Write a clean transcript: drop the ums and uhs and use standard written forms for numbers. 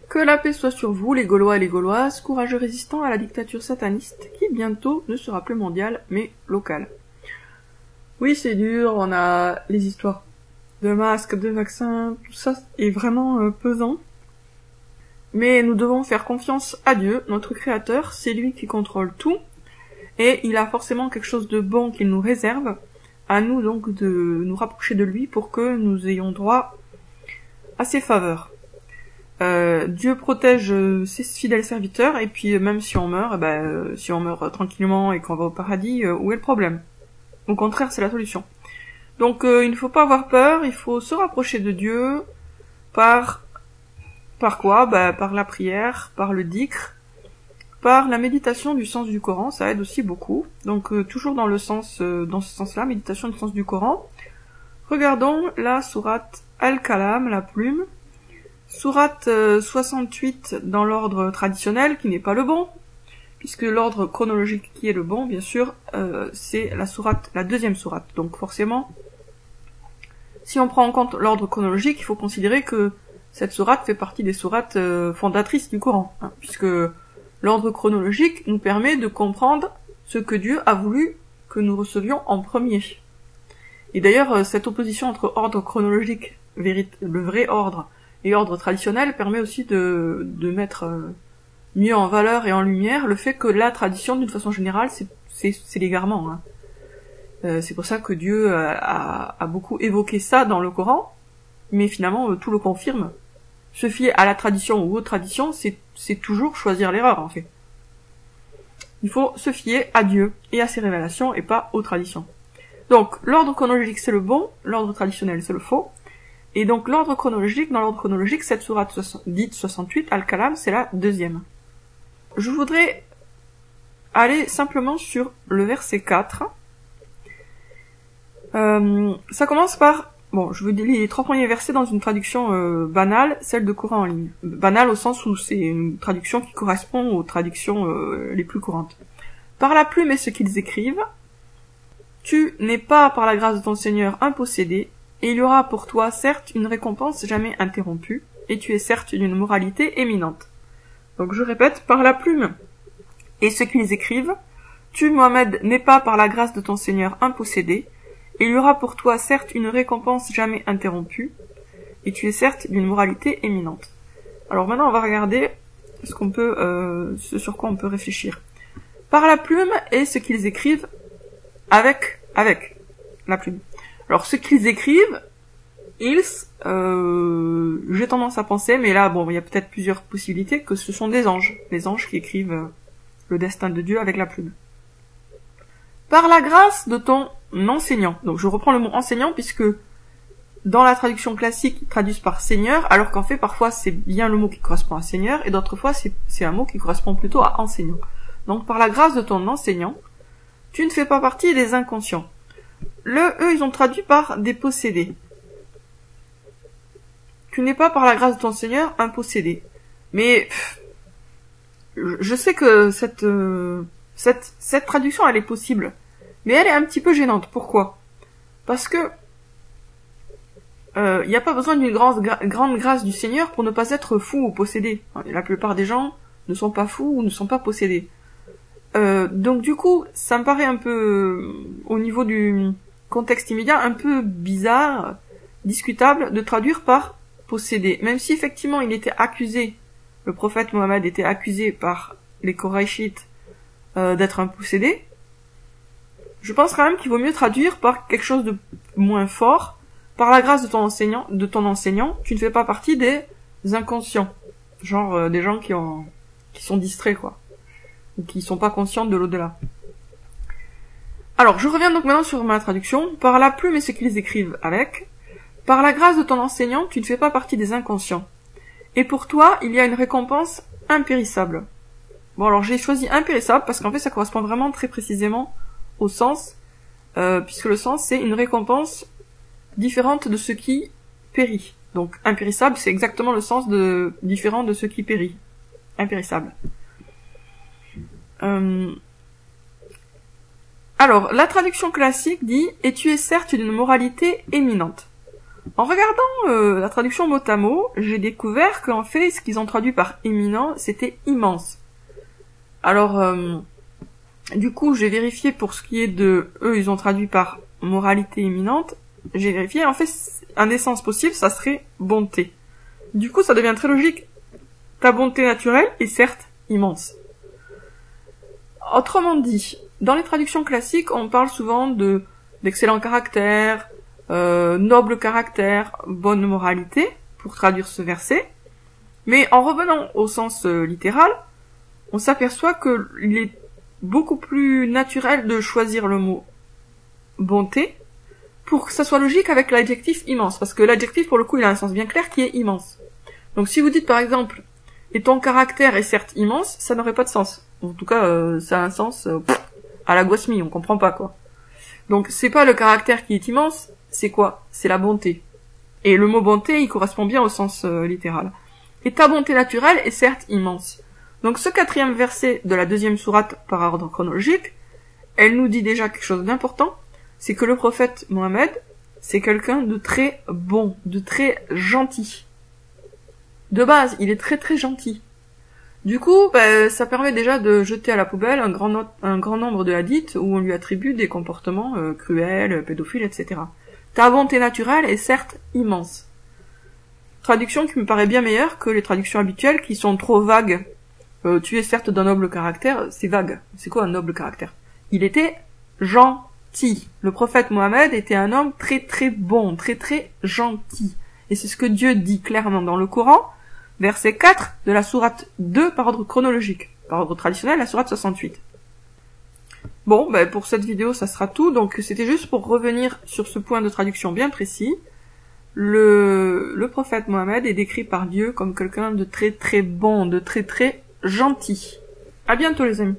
Que la paix soit sur vous, les Gaulois et les Gauloises, courageux résistants à la dictature sataniste, qui bientôt ne sera plus mondiale, mais locale. Oui, c'est dur, on a les histoires de masques, de vaccins, tout ça est vraiment pesant. Mais nous devons faire confiance à Dieu, notre Créateur, c'est lui qui contrôle tout, et il a forcément quelque chose de bon qu'il nous réserve, à nous donc de nous rapprocher de lui pour que nous ayons droit à ses faveurs. Dieu protège ses fidèles serviteurs, et puis même si on meurt, si on meurt tranquillement et qu'on va au paradis, où est le problème? Au contraire, c'est la solution. Donc il ne faut pas avoir peur, il faut se rapprocher de Dieu par quoi? Par la prière, par le dhikr, par la méditation du sens du Coran, ça aide aussi beaucoup. Donc toujours dans ce sens-là, méditation du sens du Coran. Regardons la sourate Al-Kalam, la plume. Sourate 68 dans l'ordre traditionnel, qui n'est pas le bon, puisque l'ordre chronologique qui est le bon, bien sûr, c'est la deuxième sourate. Donc forcément, si on prend en compte l'ordre chronologique, il faut considérer que cette sourate fait partie des sourates fondatrices du Coran, hein, puisque l'ordre chronologique nous permet de comprendre ce que Dieu a voulu que nous recevions en premier. Et d'ailleurs, cette opposition entre ordre chronologique, le vrai ordre, et ordre traditionnel permet aussi de mettre mieux en valeur et en lumière le fait que la tradition, d'une façon générale, c'est l'égarement. Hein. C'est pour ça que Dieu a beaucoup évoqué ça dans le Coran, mais finalement tout le confirme. Se fier à la tradition ou aux traditions, c'est toujours choisir l'erreur en fait. Il faut se fier à Dieu et à ses révélations et pas aux traditions. Donc l'ordre chronologique c'est le bon, l'ordre traditionnel c'est le faux. Et donc dans l'ordre chronologique, cette sourate dite 68, Al-Kalam, c'est la deuxième. Je voudrais aller simplement sur le verset 4. Ça commence par, je vous dis les 3 premiers versets dans une traduction banale, celle de Coran en ligne. Banale au sens où c'est une traduction qui correspond aux traductions les plus courantes. Par la plume et ce qu'ils écrivent, tu n'es pas par la grâce de ton Seigneur un possédé, et il y aura pour toi, certes, une récompense jamais interrompue, et tu es certes d'une moralité éminente. Donc je répète, par la plume et ce qu'ils écrivent, tu, Mohammed, n'es pas par la grâce de ton Seigneur un possédé, et il y aura pour toi, certes, une récompense jamais interrompue, et tu es certes d'une moralité éminente. Alors maintenant, on va regarder ce sur quoi on peut réfléchir. Par la plume et ce qu'ils écrivent avec la plume. Alors, ce qu'ils écrivent, j'ai tendance à penser, mais là, il y a peut-être plusieurs possibilités, que ce sont des anges qui écrivent le destin de Dieu avec la plume. Par la grâce de ton enseignant. Donc, je reprends le mot enseignant, puisque dans la traduction classique, ils traduisent par Seigneur, alors qu'en fait, parfois, c'est bien le mot qui correspond à Seigneur, et d'autres fois, c'est un mot qui correspond plutôt à enseignant. Donc, par la grâce de ton enseignant, tu ne fais pas partie des inconscients. Eux, ils ont traduit par des possédés. Tu n'es pas par la grâce de ton Seigneur un possédé. Mais je sais que cette traduction, elle est possible, mais elle est un petit peu gênante. Pourquoi? Parce que il n'y a pas besoin d'une grande grâce du Seigneur pour ne pas être fou ou possédé. La plupart des gens ne sont pas fous ou ne sont pas possédés. Donc du coup, ça me paraît un peu, au niveau du contexte immédiat, un peu bizarre, discutable, de traduire par possédé. Même si effectivement il était accusé, le prophète Mohammed était accusé par les Koraïchites d'être un possédé, je pense quand même qu'il vaut mieux traduire par quelque chose de moins fort. Par la grâce de ton enseignant, tu ne fais pas partie des inconscients. Genre des gens qui sont distraits, quoi. Ou qui sont pas conscients de l'au-delà. Alors, je reviens donc maintenant sur ma traduction. Par la plume et ce qu'ils écrivent avec. Par la grâce de ton enseignant, tu ne fais pas partie des inconscients. Et pour toi, il y a une récompense impérissable. Bon, alors j'ai choisi impérissable parce qu'en fait, ça correspond vraiment très précisément au sens, puisque le sens, c'est une récompense différente de ce qui périt. Donc, impérissable, c'est exactement le sens différent de ce qui périt. Impérissable. Alors, la traduction classique dit « Et tu es certes d'une moralité éminente ». En regardant la traduction mot à mot, j'ai découvert qu'en fait, ce qu'ils ont traduit par éminent, c'était immense. Alors, du coup, j'ai vérifié pour ce qui est de... Eux, ils ont traduit par moralité éminente. J'ai vérifié, en fait, un des sens possibles, ça serait bonté. Du coup, ça devient très logique. Ta bonté naturelle est certes immense. Autrement dit, dans les traductions classiques, on parle souvent d'excellent caractère, noble caractère, bonne moralité, pour traduire ce verset. Mais en revenant au sens littéral, on s'aperçoit qu'il est beaucoup plus naturel de choisir le mot bonté pour que ça soit logique avec l'adjectif immense. Parce que l'adjectif, pour le coup, il a un sens bien clair qui est immense. Donc si vous dites par exemple « et ton caractère est certes immense », ça n'aurait pas de sens. En tout cas, ça a un sens à la Guasmi, on comprend pas quoi. Donc c'est pas le caractère qui est immense, c'est quoi? C'est la bonté. Et le mot bonté, il correspond bien au sens littéral. Et ta bonté naturelle est certes immense. Donc ce 4e verset de la 2e sourate par ordre chronologique, elle nous dit déjà quelque chose d'important, c'est que le prophète Mohammed, c'est quelqu'un de très bon, de très gentil. De base, il est très très gentil. Du coup, ça permet déjà de jeter à la poubelle un grand nombre de hadiths où on lui attribue des comportements cruels, pédophiles, etc. Ta bonté naturelle est certes immense. Traduction qui me paraît bien meilleure que les traductions habituelles qui sont trop vagues. Tu es certes d'un noble caractère, c'est vague. C'est quoi un noble caractère? Il était gentil. Le prophète Mohammed était un homme très très bon, très très gentil. Et c'est ce que Dieu dit clairement dans le Coran, verset 4 de la sourate 2 par ordre chronologique. Par ordre traditionnel, la sourate 68. Bon, pour cette vidéo, ça sera tout. Donc c'était juste pour revenir sur ce point de traduction bien précis. Le prophète Mohammed est décrit par Dieu comme quelqu'un de très très bon, de très très gentil. À bientôt les amis.